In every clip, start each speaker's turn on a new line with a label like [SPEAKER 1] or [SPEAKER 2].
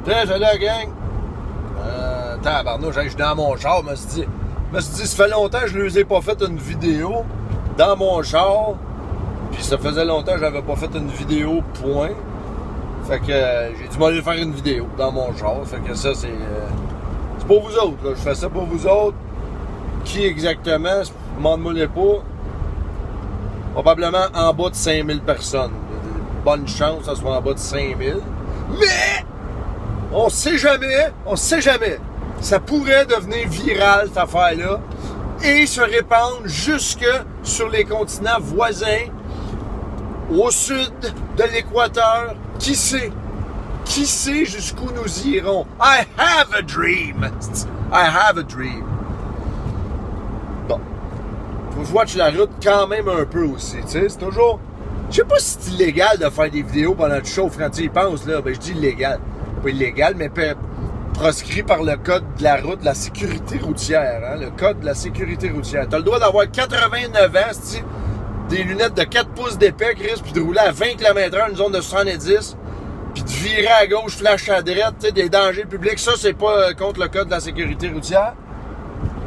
[SPEAKER 1] Salut la gang! Tabarnouche, je suis dans mon char, je me suis dit, ça fait longtemps que je ne les ai pas fait une vidéo dans mon char. Puis ça faisait longtemps que j'avais pas fait une vidéo, point. Fait que j'ai dû m'aller faire une vidéo dans mon char. Fait que ça, c'est pour vous autres, là. Je fais ça pour vous autres. Qui exactement? Demande-moi-les pas. Probablement en bas de 5000 personnes. Bonne chance que ça soit en bas de 5000. Mais on sait jamais. Ça pourrait devenir viral, cette affaire-là, et se répandre jusque sur les continents voisins, au sud de l'équateur. Qui sait? Qui sait jusqu'où nous irons? I have a dream! I have a dream. Bon. Faut que je watch la route quand même un peu aussi, tu sais. C'est toujours... Je sais pas si c'est illégal de faire des vidéos pendant que tu chauffes. Quand tu y penses, là, ben je dis illégal. Pas illégal, mais proscrit par le code de la route, de la sécurité routière. Hein? Le code de la sécurité routière. Tu as le droit d'avoir 89 ans, c'est des lunettes de 4 pouces d'épais, Chris, puis de rouler à 20 km/h, une zone de 70, puis de virer à gauche, flash à droite, tu sais, des dangers publics. Ça, c'est pas contre le code de la sécurité routière.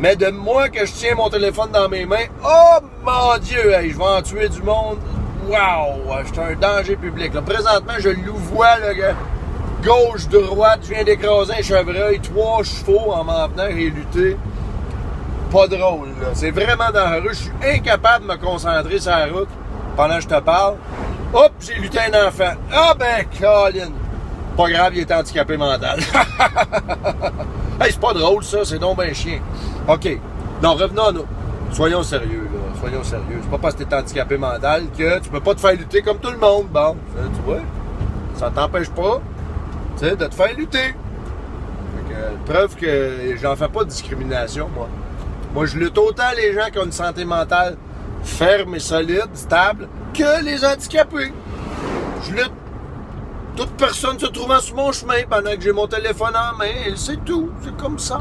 [SPEAKER 1] Mais de moi que je tiens mon téléphone dans mes mains, oh mon Dieu, hey, je vais en tuer du monde. Wow, je suis un danger public. Là, présentement, je louvoie, le gars. Gauche, droite, je viens d'écraser un chevreuil, 3 chevaux en m'en venant et lutter. Pas drôle, là. C'est vraiment dangereux. Je suis incapable de me concentrer sur la route pendant que je te parle. Hop, j'ai lutté un enfant. Ah ben, Colin. Pas grave, il est handicapé mental. Hey, c'est pas drôle, ça. C'est donc ben chien. OK. Non, revenons à nous. Soyons sérieux, là. Soyons sérieux. C'est pas parce que t'es handicapé mental que tu peux pas te faire lutter comme tout le monde. Bon, tu vois, ça t'empêche pas, tu sais, de te faire lutter. Fait que, preuve que j'en fais pas de discrimination, moi. Moi, je lutte autant les gens qui ont une santé mentale ferme et solide, stable, que les handicapés. Je lutte toute personne se trouvant sur mon chemin pendant que j'ai mon téléphone en main, et c'est tout. C'est comme ça.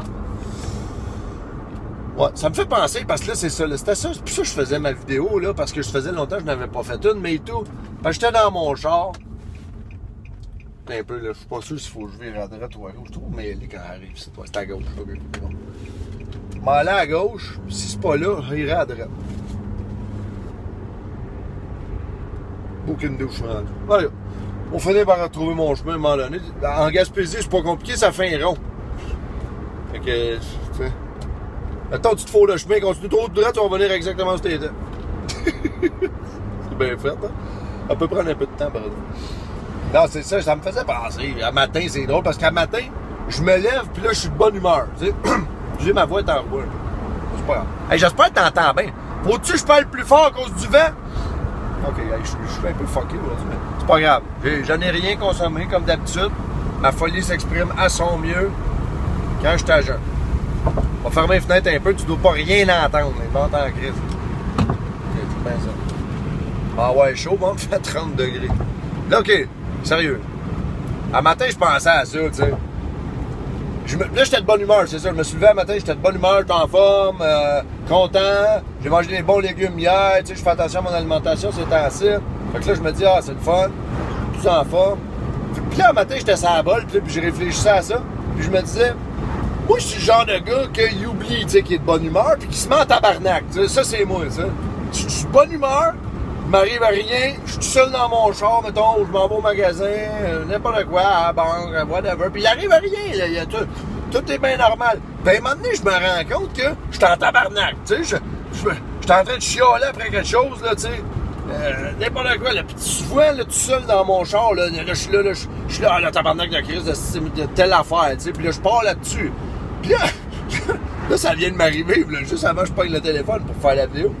[SPEAKER 1] Ouais, ça me fait penser, parce que là, c'est ça, là, c'était ça, c'est pour ça que je faisais ma vidéo, là, parce que je faisais longtemps que je n'avais pas fait une, mais tout. Parce que j'étais dans mon char. Un peu, là, je suis pas sûr s'il faut que je vire à droite ou à gauche. Je trouve mêlé quand elle arrive, c'est à gauche. Okay. Bon. Je m'en allais à gauche, si c'est pas là, j'irai à droite. Aucune idée où je suis rendu. Voilà. On finit par retrouver mon chemin à un moment donné. En Gaspésie, c'est pas compliqué, ça fait un rond. Fait que, tu sais. Attends, tu te fous le chemin, continue trop de droite, tu vas revenir exactement où tu étais. C'est bien fait, hein? Ça peut prendre un peu de temps, par exemple. Non, c'est ça, ça me faisait penser. À matin, c'est drôle, parce qu'à matin, je me lève, puis là, je suis de bonne humeur. Tu sais, j'ai ma voix est en roue. C'est pas grave. Hey, j'espère que t'entends bien. Faut-tu que je parle plus fort à cause du vent? OK, hey, je suis un peu fucké aujourd'hui, mais c'est pas grave. J'en ai rien consommé, comme d'habitude. Ma folie s'exprime à son mieux quand je suis à jeun. On va fermer les fenêtres un peu, tu dois pas rien entendre, mais bon, t'es en crise. OK, c'est bien ça. Ah ouais, chaud, bon, il fait 30 degrés. Là, OK, sérieux. À matin, je pensais à ça, tu sais. Là, j'étais de bonne humeur, c'est ça. Je me suis levé à matin, j'étais de bonne humeur, j'étais en forme, content. J'ai mangé des bons légumes hier, tu sais, je fais attention à mon alimentation ces temps-ci. Fait que là, je me dis, ah, c'est le fun, tout en forme. Puis là, à matin, j'étais sur la bol, puis je réfléchissais à ça. Puis je me disais, moi, je suis le genre de gars qui oublie, tu sais, qui est de bonne humeur, puis qui se met en tabarnak. Tu sais, ça, c'est moi, ça. Je suis de bonne humeur, il m'arrive à rien, je suis tout seul dans mon char, mettons, je m'en vais au magasin, n'importe quoi, à la banque, whatever, puis il arrive à rien, là, tout est bien normal. Puis à un moment donné, je me rends compte que je suis en tabarnak, tu sais, je suis en train de chialer après quelque chose, là, tu sais. N'importe quoi, là, pis tu vois, là, tout seul dans mon char, là, je suis là, la tabarnak de crise de telle affaire, tu sais, pis là, je pars là-dessus. Pis là, là, ça vient de m'arriver, là, juste avant que je prenne le téléphone pour faire la vidéo.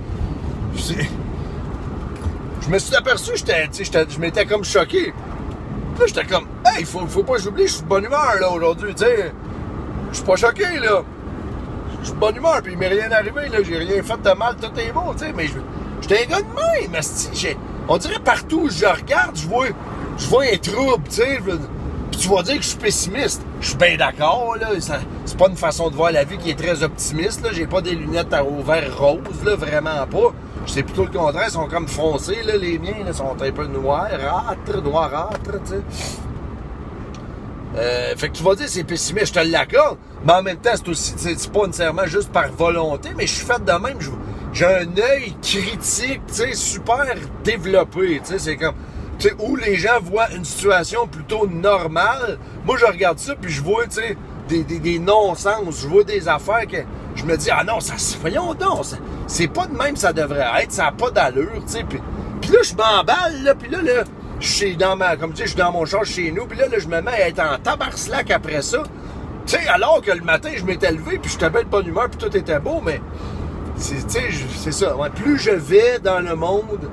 [SPEAKER 1] Je me suis aperçu, je m'étais comme choqué. Là, j'étais comme, hey, faut pas que j'oublie, je suis de bonne humeur, là, aujourd'hui, tu sais. Je suis pas choqué, là. Je suis de bonne humeur, pis il m'est rien arrivé, là, j'ai rien fait de mal, tout est beau, tu sais, mais j'étais un gars de même, asti. On dirait partout où je regarde, je vois un trouble, tu sais. Puis tu vas dire que je suis pessimiste. Je suis bien d'accord, là. C'est pas une façon de voir la vie qui est très optimiste, là. J'ai pas des lunettes au vert rose, là, vraiment pas. C'est plutôt le contraire, ils sont comme foncés, là, les miens, là, sont un peu noirâtres, tu sais. Fait que tu vas dire c'est pessimiste, je te l'accorde, mais en même temps, c'est aussi, c'est pas nécessairement juste par volonté, mais je suis fait de même, j'ai un œil critique, tu sais, super développé, tu sais, c'est comme, tu sais, où les gens voient une situation plutôt normale, moi je regarde ça, puis je vois, tu sais, des non-sens, je vois des affaires que je me dis, ah non, voyons donc, c'est pas de même ça devrait être, ça a pas d'allure, tu sais, puis là, je m'emballe, là, puis là, je suis comme tu sais, je suis dans mon char chez nous, puis là, je me mets à être en tabarslac après ça. Tu sais, alors que le matin, je m'étais levé, puis j'étais bien de bonne humeur, puis tout était beau, mais c'est ça. Ouais, plus je vais dans le monde,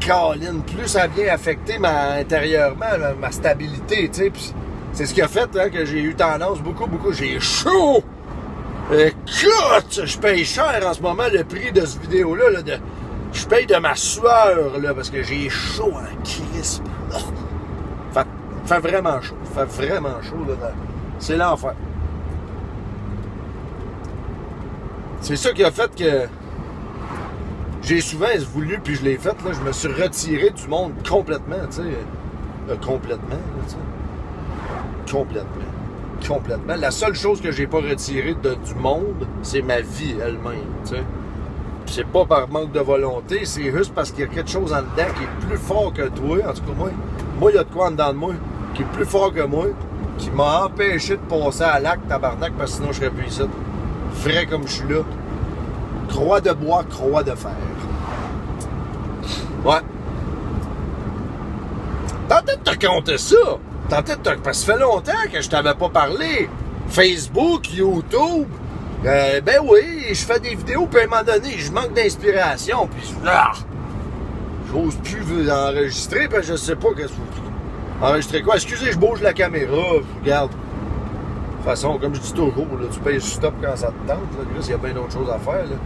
[SPEAKER 1] Colin, plus ça vient affecter intérieurement ma stabilité, tu sais. Puis c'est ce qui a fait hein, que j'ai eu tendance beaucoup. J'ai chaud! Écoute, je paye cher en ce moment le prix de cette vidéo-là, je paye de ma sueur, là, parce que j'ai chaud en crisp. Fait vraiment chaud. Fait vraiment chaud, là. C'est l'enfer. C'est ça qui a fait que j'ai souvent voulu, puis je l'ai fait, là, je me suis retiré du monde complètement, tu sais. Complètement, tu sais. Complètement. La seule chose que j'ai pas retirée du monde, c'est ma vie elle-même, tu sais. C'est pas par manque de volonté, c'est juste parce qu'il y a quelque chose en dedans qui est plus fort que toi. En tout cas, moi, il y a de quoi en dedans de moi qui est plus fort que moi, qui m'a empêché de passer à l'acte, tabarnak, parce que sinon je serais plus ici. Frais comme je suis là. Croix de bois, croix de fer. Ouais. Tentais de te compter ça. Parce que ça fait longtemps que je t'avais pas parlé. Facebook, YouTube. Ben oui, je fais des vidéos, puis à un moment donné, je manque d'inspiration, puis j'ose plus enregistrer, parce que je sais pas qu'est-ce que enregistrer quoi. Excusez, je bouge la caméra, regarde. De toute façon, comme je dis toujours, là, tu payes stop quand ça te tente, là, il y a bien d'autres choses à faire, là,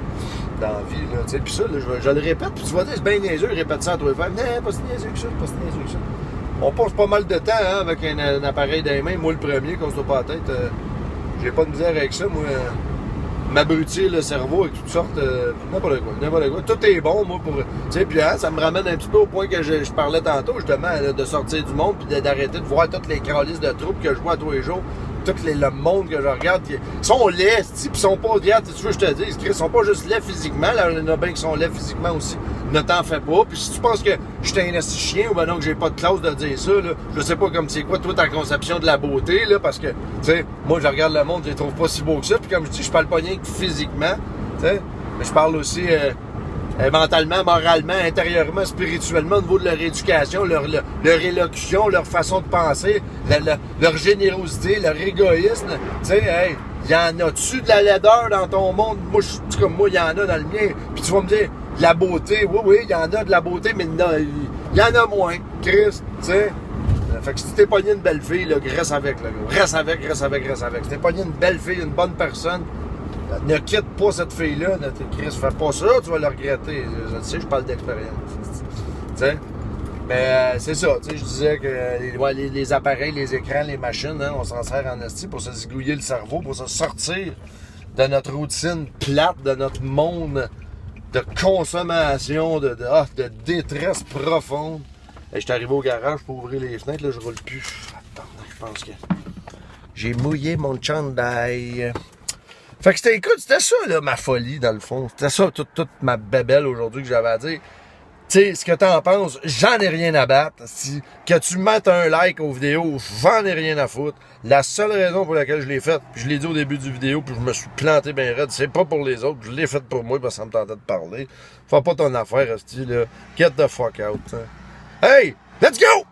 [SPEAKER 1] dans la vie, là, tu sais. Puis ça, là, je le répète, puis tu vas dire, c'est bien niaiseux, je répète ça à toi et faire. Non, pas si niaiseux que ça, pas si niaiseux que ça. On passe pas mal de temps, hein, avec un appareil dans les mains. Moi, le premier, qu'on se pas la tête, j'ai pas de misère avec ça, moi. M'abrutir le cerveau avec toutes sortes, n'importe quoi. Tout est bon, moi, pour, tu sais, puis hein, ça me ramène un petit peu au point que je parlais tantôt, justement, là, de sortir du monde, puis d'arrêter de voir toutes les calices de troupes que je vois tous les jours, le monde que je regarde, qui sont laids, puis ils sont pas, regarde, tu veux que je te dise, ils sont pas juste laids physiquement, là, il y en a bien qui sont laids physiquement aussi, ne t'en fais pas, puis si tu penses que je suis un assis chien, ou ben non, que j'ai pas de classe de dire ça, là, je sais pas comme c'est quoi, toi, ta conception de la beauté, là, parce que, tu sais, moi, je regarde le monde, je les trouve pas si beaux que ça, puis comme je dis, je parle pas rien que physiquement, tu sais, mais je parle aussi, mentalement, moralement, intérieurement, spirituellement, au niveau de leur éducation, leur élocution, leur façon de penser, leur générosité, leur égoïsme. Tu sais, hey, y en a-tu de la laideur dans ton monde? Moi, je suis comme moi, il y en a dans le mien. Puis tu vas me dire, de la beauté, oui, il y en a de la beauté, mais il y en a moins, Chris, tu sais. Fait que si t'es pogné une belle fille, là, reste avec, là, reste avec. Si t'es pogné une belle fille, une bonne personne, ne quitte pas cette fille-là, Chris, fais pas ça, tu vas le regretter. Je sais, je parle d'expérience. Tu sais? Mais c'est ça, tu sais, je disais que les appareils, les écrans, les machines, hein, on s'en sert en esti pour se zigouiller le cerveau, pour se sortir de notre routine plate, de notre monde de consommation, de détresse profonde. Et je suis arrivé au garage pour ouvrir les fenêtres, là, je roule plus. Attends, je pense que j'ai mouillé mon chandail. Fait que c'était ça, là, ma folie, dans le fond. C'était ça, toute ma bébelle aujourd'hui que j'avais à dire. Tu sais, ce que t'en penses, j'en ai rien à battre. Que tu mettes un like aux vidéos, j'en ai rien à foutre. La seule raison pour laquelle je l'ai faite, puis je l'ai dit au début du vidéo, puis je me suis planté bien raide, c'est pas pour les autres, je l'ai faite pour moi, parce que ça me tentait de parler. Fais pas ton affaire, esti, là. Get the fuck out. Hein. Hey, let's go!